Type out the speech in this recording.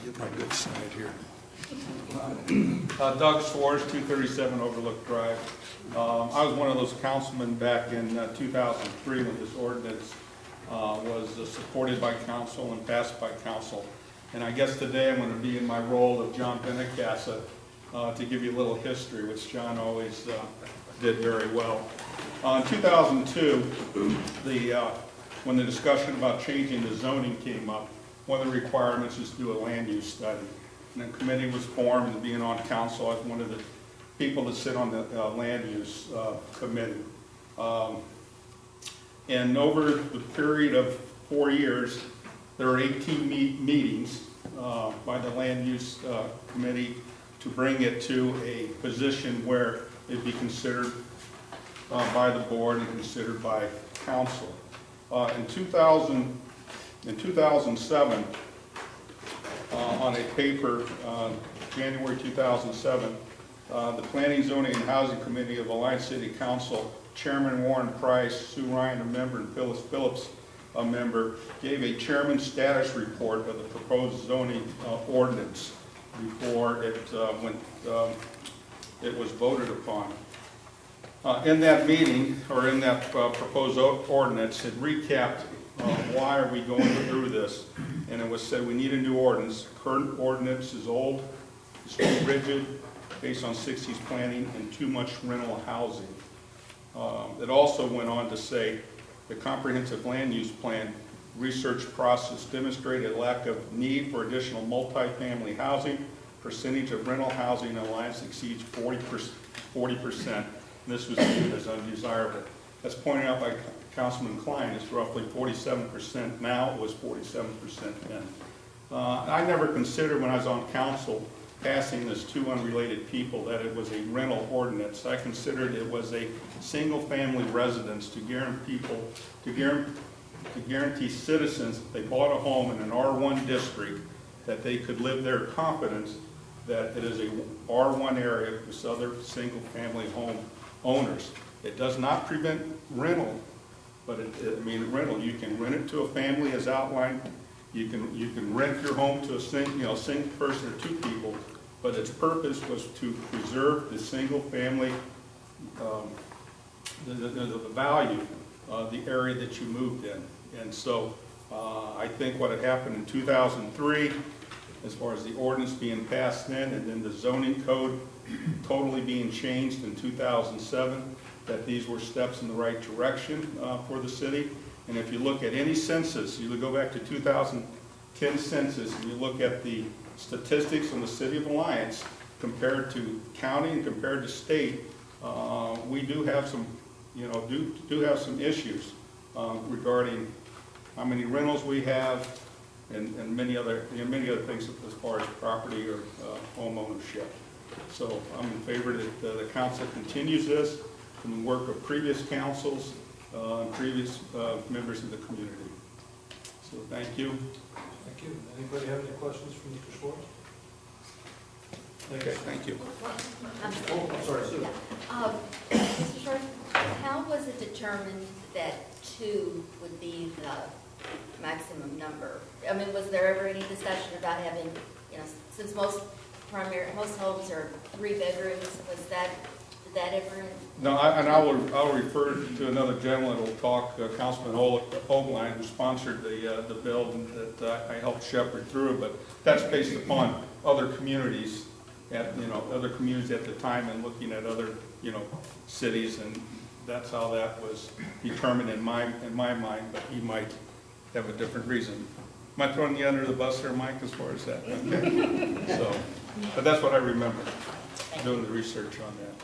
Get my good side here. Doug Schwartz, 237 Overlook Drive. I was one of those councilmen back in 2003 when this ordinance was supported by council and passed by council. And I guess today I'm going to be in my role of John Benacassa to give you a little history, which John always did very well. In 2002, when the discussion about changing the zoning came up, one of the requirements is to do a land use study. And a committee was formed, and being on council, I was one of the people that sit on the land use committee. And over the period of 4 years, there were 18 meetings by the land use committee to bring it to a position where it'd be considered by the board and considered by council. In 2007, on a paper, January 2007, the Planning, Zoning, and Housing Committee of Alliance City Council, Chairman Warren Price, Sue Ryan, a member, and Phyllis Phillips, a member, gave a chairman's status report of the proposed zoning ordinance before it was voted upon. In that meeting, or in that proposed ordinance, it recapped why are we going through this, and it was said we need a new ordinance. Current ordinance is old, it's too rigid, based on 60s planning, and too much rental housing. It also went on to say the comprehensive land use plan research process demonstrated a lack of need for additional multifamily housing. Percentage of rental housing in Alliance exceeds 40%. This was viewed as undesirable. As pointed out by Councilman Klein, it's roughly 47% now. It was 47% then. I never considered when I was on council passing this to unrelated people that it was a rental ordinance. I considered it was a single-family residence to guarantee citizens if they bought a home in an R1 district that they could live there confident that it is a R1 area with other single-family home owners. It does not prevent rental, but rental, you can rent it to a family as outlined. You can rent your home to a single person or two people, but its purpose was to preserve the single family, the value of the area that you moved in. And so I think what had happened in 2003, as far as the ordinance being passed then, and then the zoning code totally being changed in 2007, that these were steps in the right direction for the city. And if you look at any census, you go back to 2010 census, and you look at the statistics in the city of Alliance compared to county and compared to state, we do have some, do have some issues regarding how many rentals we have and many other things as far as property or home ownership. So I'm in favor that the council continues this from the work of previous councils and previous members of the community. So thank you. Thank you. Anybody have any questions for Mr. Schwartz? Okay, thank you. I'm sorry, Sue. Mr. Schwartz, how was it determined that 2 would be the maximum number? I mean, was there ever any discussion about having, since most homes are 3 bedrooms, did that ever? No, I'll refer to another gentleman who will talk, Councilman Hoagline, who sponsored the bill that I helped shepherd through, but that's based upon other communities at the time and looking at other, cities, and that's how that was determined in my mind, but he might have a different reason. Am I throwing you under the bus there, Mike, as far as that? Okay. So, but that's what I remember, doing the research on that.